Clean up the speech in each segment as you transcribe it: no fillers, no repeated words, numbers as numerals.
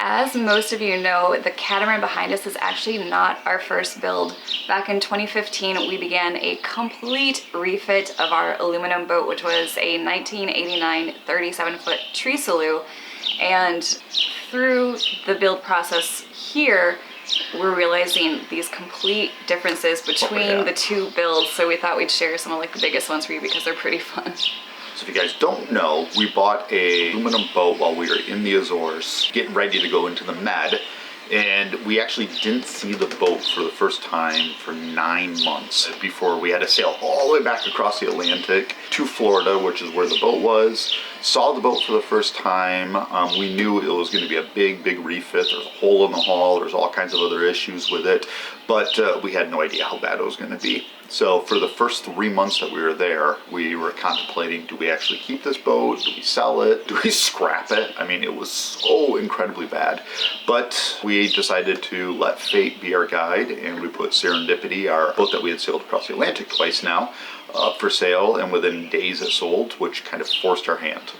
As most of you know, the catamaran behind us is actually not our first build. Back in 2015, we began a complete refit of our aluminum boat, which was a 1989 37-foot Trisalu. And through the build process here, we're realizing these complete differences between the two builds. So we thought we'd share some of like the biggest ones for you because they're pretty fun. So if you guys don't know, we bought a aluminum boat while we were in the Azores, getting ready to go into the Med, and we actually didn't see the boat for the first time for 9 months before we had to sail all the way back across the Atlantic to Florida, which is where the boat was. Saw the boat for the first time. We knew it was going to be a big refit. There's a hole in the hull. There's all kinds of other issues with it, but we had no idea how bad it was going to be. So for the first 3 months that we were there, we were contemplating, do we actually keep this boat? Do we sell it? Do we scrap it? I mean, it was so incredibly bad. But we decided to let fate be our guide, and we put Serendipity, our boat that we had sailed across the Atlantic twice now, up for sale, and within days it sold, which kind of forced our hand.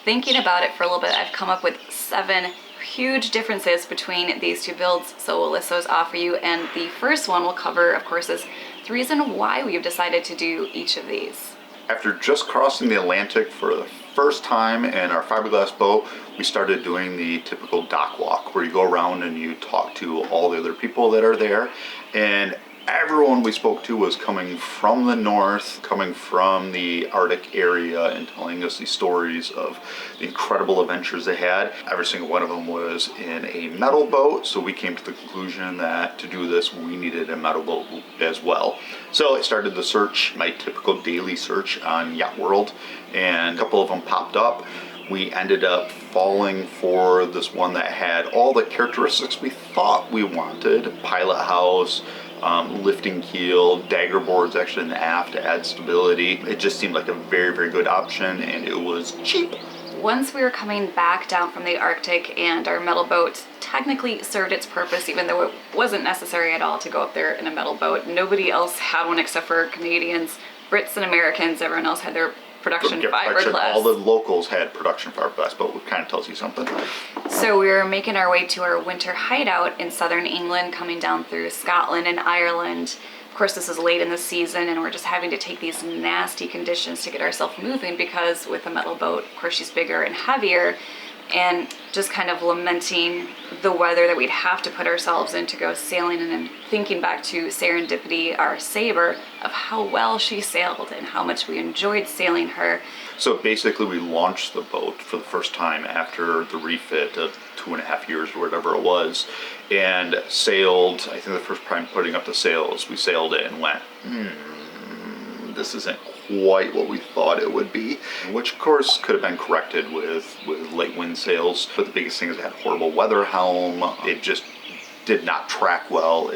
Thinking about it for a little bit, I've come up with 7 huge differences between these two builds, so we'll list those off for you. And the first one we'll cover, of course, is the reason why we've decided to do each of these. After just crossing the Atlantic for the first time in our fiberglass boat, we started doing the typical dock walk, where you go around and you talk to all the other people that are there, and everyone we spoke to was coming from the north, coming from the Arctic area, and telling us these stories of the incredible adventures they had. Every single one of them was in a metal boat, so we came to the conclusion that to do this, we needed a metal boat as well. So I started the search, my typical daily search on Yacht World, and a couple of them popped up. We ended up falling for this one that had all the characteristics we thought we wanted: pilot house, lifting keel, dagger boards actually in the aft to add stability. It just seemed like a very good option, and it was cheap. Once we were coming back down from the Arctic, and our metal boat technically served its purpose, even though it wasn't necessary at all to go up there in a metal boat. Nobody else had one except for Canadians, Brits, and Americans. Everyone else had their production fiberglass. All the locals had production fiberglass, but it kind of tells you something. So we were making our way to our winter hideout in southern England, coming down through Scotland and Ireland. Of course, this is late in the season, and we're just having to take these nasty conditions to get ourselves moving, because with a metal boat, of course, she's bigger and heavier, and just kind of lamenting the weather that we'd have to put ourselves in to go sailing, and then thinking back to Serendipity, our Sabre, of how well she sailed and how much we enjoyed sailing her. So basically we launched the boat for the first time after the refit of 2.5 years or whatever it was, and sailed. I think the first time putting up the sails, we sailed it and went, this isn't quite what we thought it would be, which of course could have been corrected with late wind sails. But the biggest thing is it had horrible weather helm. It just did not track well.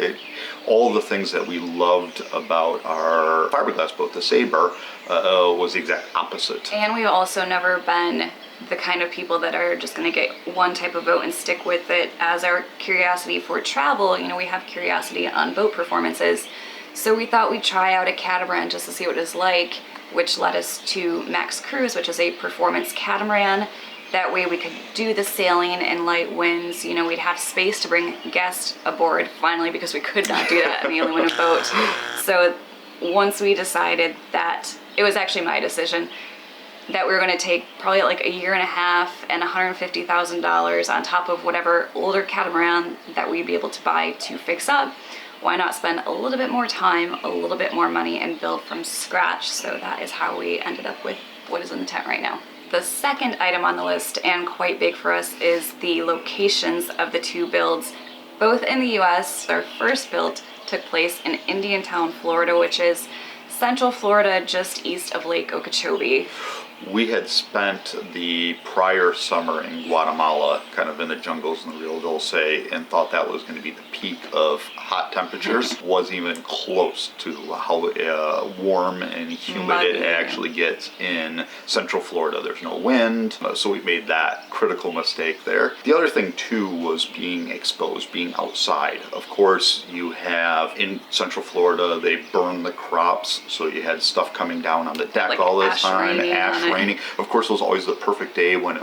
All the things that we loved about our fiberglass boat, the Sabre, was the exact opposite. And we've also never been the kind of people that are just going to get one type of boat and stick with it as our curiosity for travel. You know, we have curiosity on boat performances. So we thought we'd try out a catamaran just to see what it was like, which led us to Max Cruise, which is a performance catamaran. That way we could do the sailing in light winds. You know, we'd have space to bring guests aboard finally, because we could not do that in the aluminum boat. So once we decided that, it was actually my decision, that we were going to take probably like 1.5 years and $150,000 on top of whatever older catamaran that we'd be able to buy to fix up. Why not spend a little bit more time, a little bit more money, and build from scratch? So that is how we ended up with what is in the tent right now. The second item on the list, and quite big for us, is the locations of the two builds. Both in the US. Our first build took place in Indiantown, Florida, which is central Florida, just east of Lake Okeechobee. We had spent the prior summer in Guatemala, kind of in the jungles in the Rio Dulce, and thought that was going to be the peak of hot temperatures. Wasn't even close to how warm and humid it actually gets in central Florida. There's no wind, so we made that critical mistake there. The other thing too was being exposed, being outside. Of course, you have in central Florida, they burn the crops, so you had stuff coming down on the deck like all the time, ash raining. Of course, it was always the perfect day when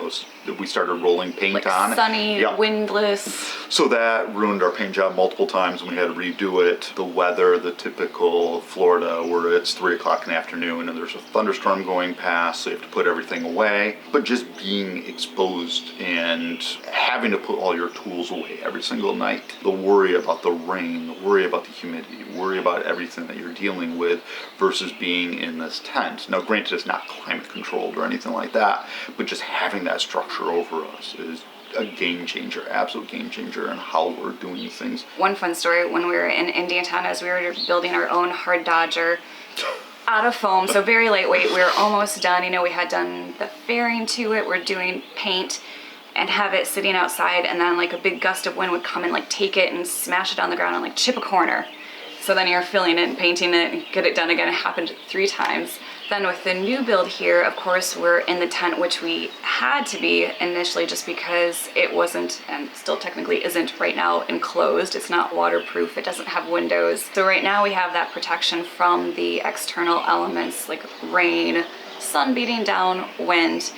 we started rolling paint like on. Sunny, Yep. windless. So that ruined our paint job multiple times, and we had to redo it. The weather, the typical Florida, where it's 3 o'clock in the afternoon and there's a thunderstorm going past, so you have to put everything away. But just being exposed and having to put all your tools away every single night, the worry about the rain, the worry about the humidity, worry about everything that you're dealing with versus being in this tent. Now, granted, it's not climate controlled or anything like that, but just having that structure over us is a game changer, absolute game changer in how we're doing things. One fun story, when we were in Indiantown, as we were building our own hard dodger out of foam, so very lightweight, we were almost done. You know, we had done the fairing to it, we're doing paint and have it sitting outside, and then like a big gust of wind would come and like take it and smash it on the ground and like chip a corner. So then you're filling it and painting it and get it done again. It happened 3 times. Then with the new build here, of course, we're in the tent, which we had to be initially just because it wasn't, and still technically isn't right now, enclosed. It's not waterproof. It doesn't have windows. So right now we have that protection from the external elements like rain, sun beating down, wind.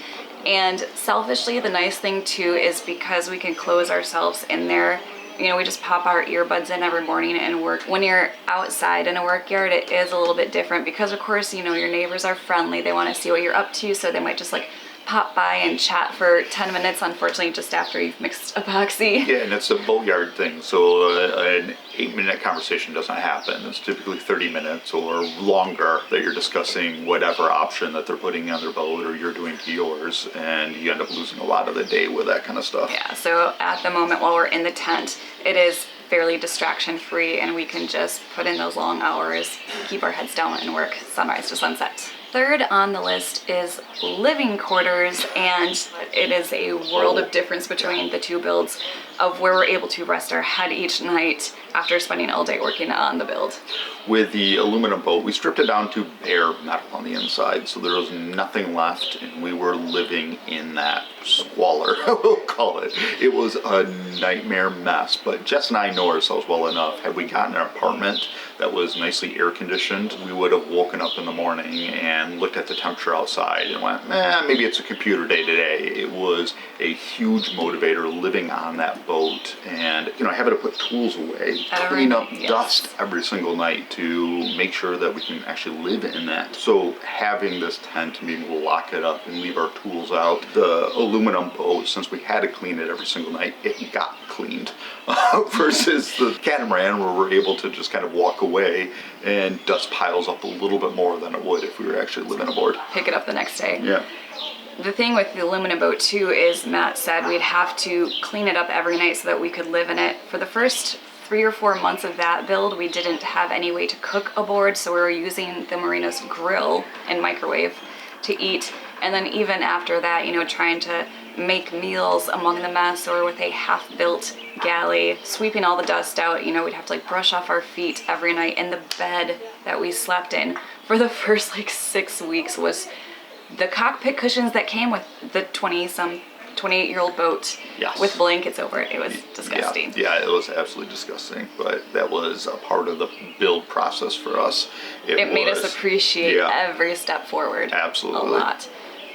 And selfishly, the nice thing too is because we can close ourselves in there, you know, we just pop our earbuds in every morning and work. When you're outside in a work yard, it is a little bit different because, of course, you know, your neighbors are friendly. They want to see what you're up to, so they might just like pop by and chat for 10 minutes, unfortunately, just after you've mixed epoxy. Yeah, and it's a boatyard thing, so an 8-minute conversation doesn't happen. It's typically 30 minutes or longer that you're discussing whatever option that they're putting on their boat or you're doing to yours, and you end up losing a lot of the day with that kind of stuff. Yeah, so at the moment while we're in the tent, it is fairly distraction free and we can just put in those long hours, keep our heads down and work sunrise to sunset. Third on the list is living quarters, and it is a world of difference between the two builds of where we're able to rest our head each night after spending all day working on the build. With the aluminum boat, we stripped it down to bare metal on the inside, so there was nothing left, and we were living in that squalor, we'll call it. It was a nightmare mess, but Jess and I know ourselves well enough. Had we gotten an apartment that was nicely air conditioned, we would have woken up in the morning and looked at the temperature outside and went, maybe it's a computer day today. It was a huge motivator living on that boat and, you know, having to put tools away, clean up dust every single night to make sure that we can actually live in that. So having this tent and being able to lock it up and leave our tools out, the aluminum boat, since we had to clean it every single night, it got cleaned versus the catamaran where we're able to just kind of walk away and dust piles up a little bit more than it would if we were actually living aboard. Pick it up the next day. Yeah. The thing with the aluminum boat too is Matt said we'd have to clean it up every night so that we could live in it. For the first 3 or 4 months of that build, we didn't have any way to cook aboard, so we were using the Marina's grill and microwave to eat. And then even after that, you know, trying to make meals among the mess or with a half-built galley, sweeping all the dust out, you know, we'd have to like brush off our feet every night. And the bed that we slept in for the first like 6 weeks was the cockpit cushions that came with the 28-year-old boat. Yes. With blankets over it. It was disgusting. Yeah, it was absolutely disgusting, but that was a part of the build process for us. It made us appreciate every step forward. Absolutely. A lot.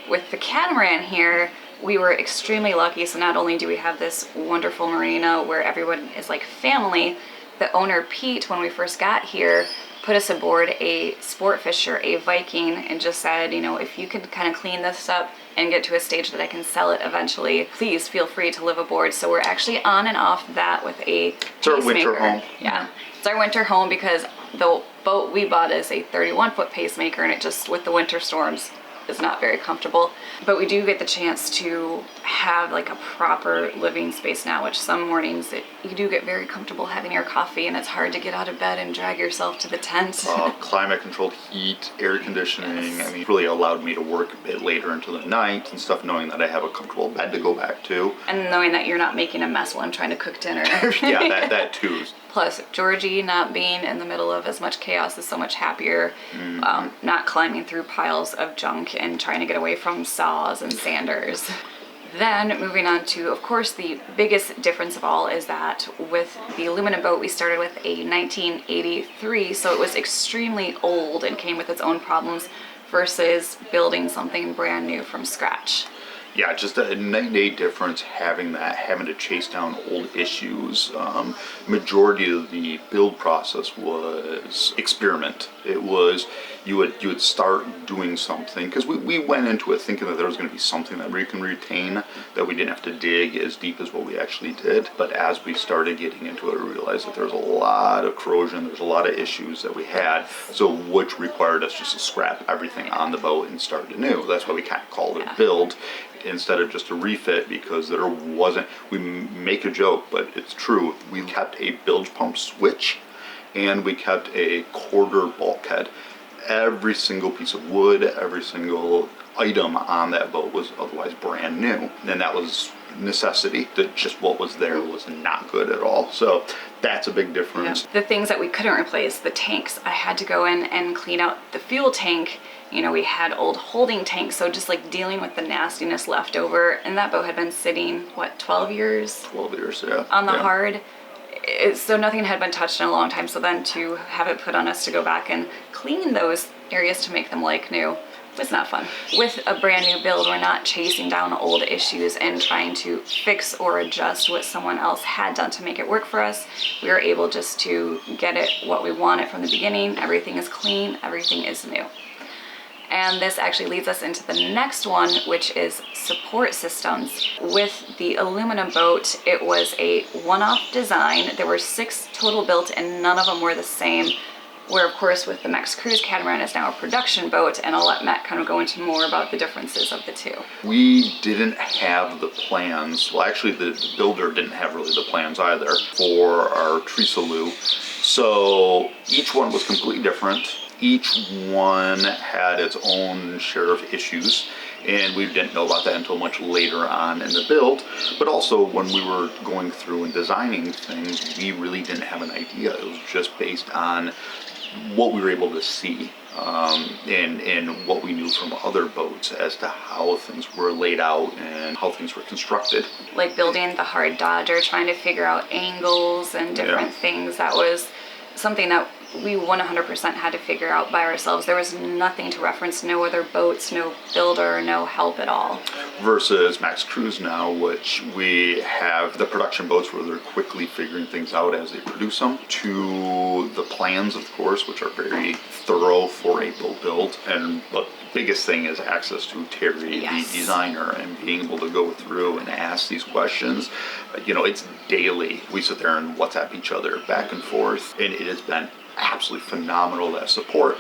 With the catamaran here, we were extremely lucky. So not only do we have this wonderful marina where everyone is like family, the owner, Pete, when we first got here, put us aboard a sport fisher, a Viking, and just said, you know, if you could kind of clean this up and get to a stage that I can sell it eventually, please feel free to live aboard. So we're actually on and off that with a It's our winter home. Yeah, it's our winter home because the boat we bought is a 31-foot pacemaker, and it just, with the winter storms, is not very comfortable. But we do get the chance to have like a proper living space now, which some mornings you do get very comfortable having your coffee and it's hard to get out of bed and drag yourself to the tent. Climate controlled heat, air conditioning. Yes. I mean, it really allowed me to work a bit later into the night and stuff, knowing that I have a comfortable bed to go back to. And knowing that you're not making a mess while I'm trying to cook dinner. Yeah, that too. Plus, Georgie not being in the middle of as much chaos is so much happier. Not climbing through piles of junk and trying to get away from saws and sanders. Then moving on to, of course, the biggest difference of all is that with the aluminum boat, we started with a 1983, so it was extremely old and came with its own problems versus building something brand new from scratch. Yeah, just a night and day difference having to chase down old issues. Majority of the build process was experiment. It was you would start doing something, because we went into it thinking that there was going to be something that we can retain, that we didn't have to dig as deep as what we actually did. But as we started getting into it, we realized that there's a lot of corrosion, there's a lot of issues that we had, so which required us just to scrap everything on the boat and start anew. That's why we kind of called it build instead of just a refit, because there wasn't, we make a joke, but it's true, we kept a bilge pump switch and we kept a quarter bulkhead. Every single piece of wood, every single item on that boat was otherwise brand new, and that was necessity. That just what was there was not good at all. So that's a big difference. Yeah. The things that we couldn't replace, the tanks, I had to go in and clean out the fuel tank. You know, we had old holding tanks, so just like dealing with the nastiness left over. And that boat had been sitting, what, 12 years? 12 years, yeah. On the hard. So nothing had been touched in a long time. So then to have it put on us to go back and clean those areas to make them like new was not fun. With a brand new build, we're not chasing down old issues and trying to fix or adjust what someone else had done to make it work for us. We were able just to get it what we wanted from the beginning. Everything is clean, everything is new. And this actually leads us into the next one, which is support systems. With the aluminum boat, it was a one-off design. There were 6 total built and none of them were the same. Where of course with the Max Cruise catamaran is now a production boat, and I'll let Matt kind of go into more about the differences of the two. We didn't have the plans, well actually the builder didn't have really the plans either for our Trisalu. So each one was completely different. Each one had its own share of issues, and we didn't know about that until much later on in the build. But also when we were going through and designing things, we really didn't have an idea. It was just based on what we were able to see and what we knew from other boats as to how things were laid out and how things were constructed. Like building the hard Dodger, trying to figure out angles and different things. That was something that we 100% had to figure out by ourselves. There was nothing to reference, no other boats, no builder, no help at all. Versus Max Cruise now, which we have the production boats where they're quickly figuring things out as they produce them, to the plans, of course, which are very thorough for a boat build. And the biggest thing is access to Terry, the designer, and being able to go through and ask these questions. You know, it's daily. We sit there and WhatsApp each other back and forth, and it has been absolutely phenomenal, that support,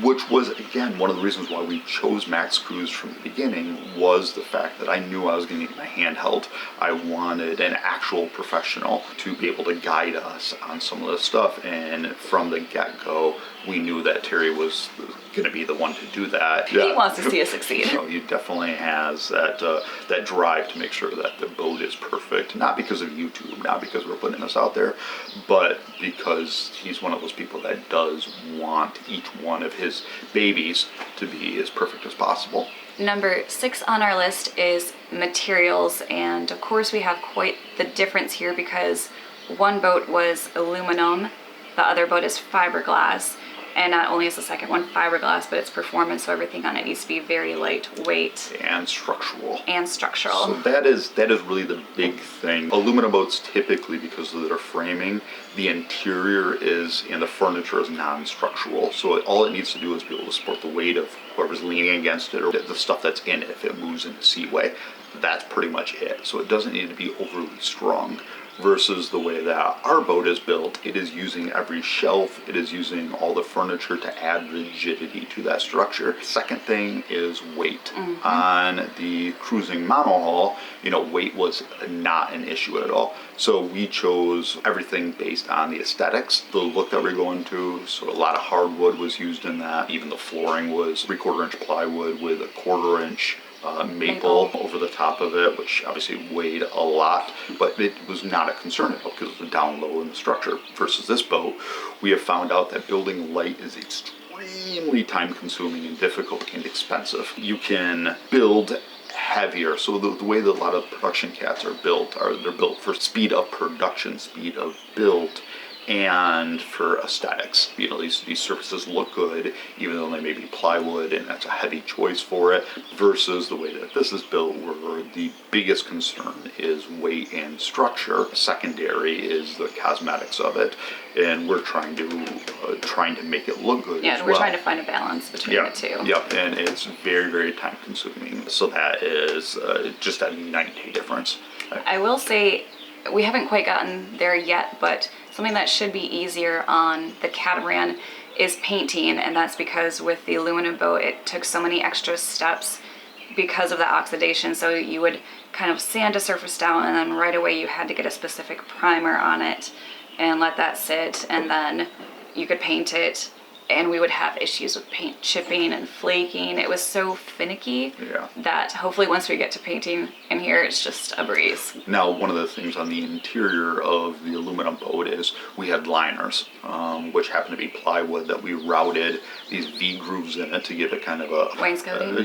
which was again one of the reasons why we chose Max Cruise from the beginning, was the fact that I knew I was going to need my handheld. I wanted an actual professional to be able to guide us on some of this stuff, and from the get-go we knew that Terry was going to be the one to do that. He wants to see us succeed. You know, he definitely has that drive to make sure that the boat is perfect, not because of YouTube, not because we're putting this out there, but because he's one of those people that does want each one of his babies to be as perfect as possible. Number 6 on our list is materials, and of course we have quite the difference here because one boat was aluminum, the other boat is fiberglass. And not only is the second one fiberglass, but it's performance, so everything on it needs to be very lightweight. And structural. And structural. So that is really the big thing. Aluminum boats typically, because of their framing, the interior is, and the furniture is non-structural. So all it needs to do is be able to support the weight of whoever's leaning against it, or the stuff that's in it if it moves in a seaway. That's pretty much it. So it doesn't need to be overly strong. Versus the way that our boat is built, it is using every shelf, it is using all the furniture to add rigidity to that structure. Second thing is weight. On the cruising monohull, you know, weight was not an issue at all. So we chose everything based on the aesthetics, the look that we're going to. So a lot of hardwood was used in that. Even the flooring was 3/4 inch plywood with a 1/4 inch maple over the top of it, which obviously weighed a lot, but it was not a concern at all because it was down low in the structure. Versus this boat, we have found out that building light is extremely time consuming and difficult and expensive. You can build heavier. So the way that a lot of production cats are built, they're built for speed of production, speed of build. and for aesthetics. You know, these surfaces look good, even though they may be plywood, and that's a heavy choice for it, versus the way that this is built, where the biggest concern is weight and structure. Secondary is the cosmetics of it, and we're trying to make it look good. Yeah, as and we're well. trying to find a balance between the two. Yep, and it's very, very time consuming. So that is just a night-day difference. I will say we haven't quite gotten there yet, but something that should be easier on the catamaran is painting, and that's because with the aluminum boat it took so many extra steps because of the oxidation. So you would kind of sand a surface down, and then right away you had to get a specific primer on it and let that sit, and then you could paint it, and we would have issues with paint chipping and flaking. It was so finicky that hopefully once we get to painting in here, it's just a breeze. Now, one of the things on the interior of the aluminum boat is we had liners, which happen to be plywood that we routed these V grooves in it to give it kind of a Wainscoting?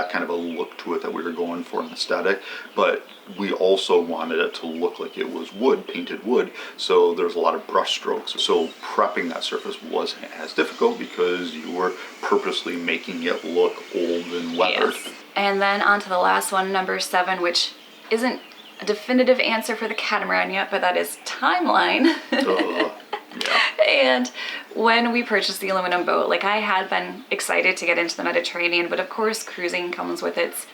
kind of a look to it that we were going for, an aesthetic. But we also wanted it to look like it was wood, painted wood, so there's a lot of brush strokes. So prepping that surface wasn't as difficult because you were purposely making it look old and weathered. Yes. And then on to the last one, number 7, which isn't a definitive answer for the catamaran yet, but that is timeline. And when we purchased the aluminum boat, like, I had been excited to get into the Mediterranean, but of course cruising comes with its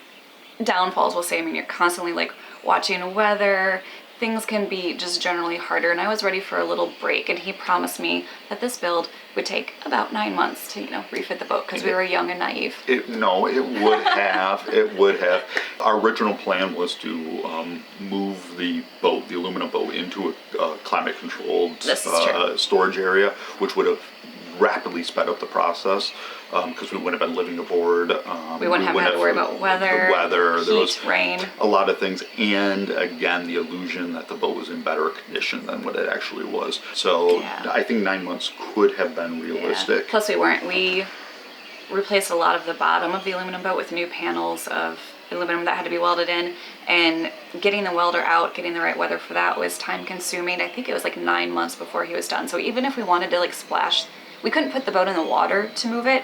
downfalls, we'll say. I mean, you're constantly like watching weather, things can be just generally harder, and I was ready for a little break, and he promised me that this build would take about 9 months to, refit the boat, because we were young and naive. It would have. It would have. Our original plan was to move the boat, the aluminum boat, into a climate-controlled storage area, which would have rapidly sped up the process, because we wouldn't have been living aboard. We wouldn't have had to worry about weather, heat, rain. A lot of things, and again, the illusion that the boat was in better condition than what it actually was. So I think 9 months could have been realistic. Plus we weren't. We replaced a lot of the bottom of the aluminum boat with new panels of aluminum that had to be welded in, and getting the welder out, getting the right weather for that was time consuming. I think it was like 9 months before he was done. So even if we wanted to like splash, we couldn't put the boat in the water to move it.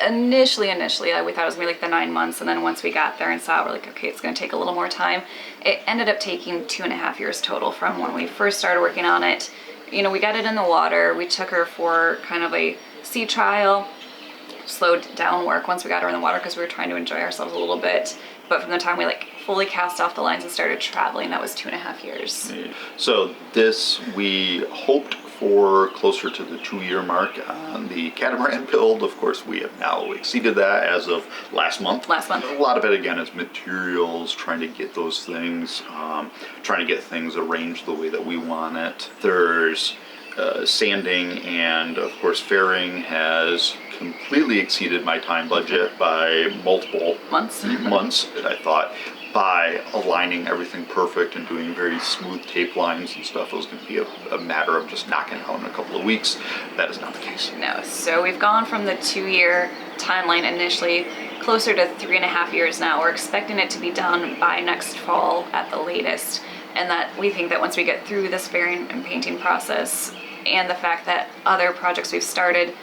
Initially, we thought it was gonna be like the 9 months, and then once we got there and saw it, we're like, okay, it's gonna take a little more time. It ended up taking 2.5 years total from when we first started working on it. We got it in the water. We took her for kind of a sea trial, slowed down work once we got her in the water because we were trying to enjoy ourselves a little bit. But from the time we like fully cast off the lines and started traveling, that was 2.5 years. So this, we hoped for closer to the 2-year mark on the catamaran build. Of course, we have now exceeded that as of last month. A lot of it, again, is materials, trying to get those things, trying to get things arranged the way that we want it. There's sanding, and of course fairing has completely exceeded my time budget by multiple months, I thought. By aligning everything perfect and doing very smooth tape lines and stuff, it was going to be a matter of just knocking out in a couple of weeks. That is not the case. No, so we've gone from the 2-year timeline initially closer to 3.5 years now. We're expecting it to be done by next fall at the latest, and that we think that once we get through this fairing and painting process, and the fact that other projects we've started,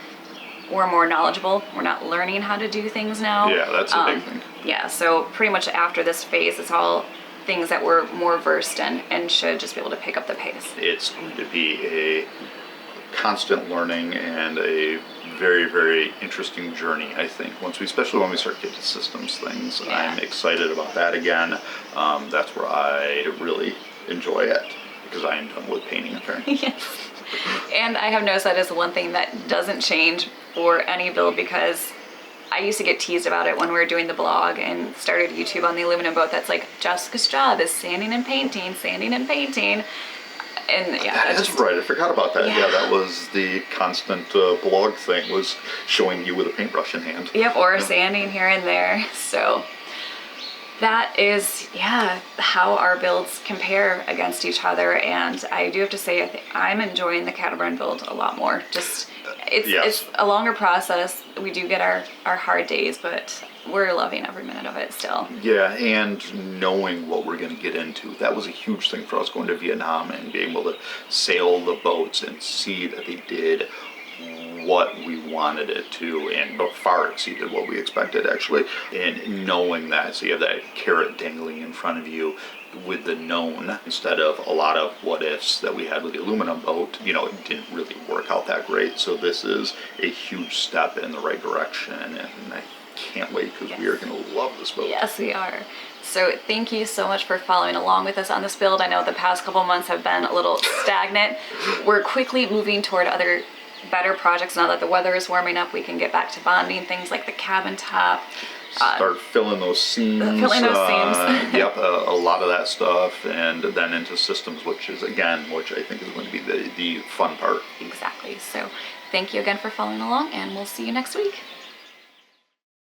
we're more knowledgeable. We're not learning how to do things now. Yeah, that's a big thing. Yeah, so pretty much after this phase, it's all things that we're more versed in and should just be able to pick up the pace. It's going to be a constant learning and a very, very interesting journey, I think, especially when we start getting to systems things. I'm excited about that again. That's where I really enjoy it, because I am done with painting and fairing. Yes. And I have noticed that is one thing that doesn't change for any build, because I used to get teased about it when we were doing the blog and started YouTube on the aluminum boat. That's like, Jessica's job is sanding and painting. And that's right. I forgot about that. Yeah, that was the constant blog thing, was showing you with a paintbrush in hand. Yep, or sanding here and there. So that is, how our builds compare against each other. And I do have to say, I'm enjoying the catamaran build a lot more. Just, it's a longer process. We do get our hard days, but we're loving every minute of it still. Yeah, and knowing what we're going to get into. That was a huge thing for us going to Vietnam and being able to sail the boats and see that they did what we wanted it to, and far exceeded what we expected, actually. And knowing that, so you have that carrot dangling in front of you with the known, instead of a lot of what ifs that we had with the aluminum boat. It didn't really work out that great. So this is a huge step in the right direction, and I can't wait, because we are going to love this boat. Yes, we are. So thank you so much for following along with us on this build. I know the past couple months have been a little stagnant. We're quickly moving toward other better projects now that the weather is warming up. We can get back to bonding things like the cabin top. Start filling those seams. Yep, a lot of that stuff, and then into systems, which I think is going to be the fun part. Exactly. So thank you again for following along, and we'll see you next week.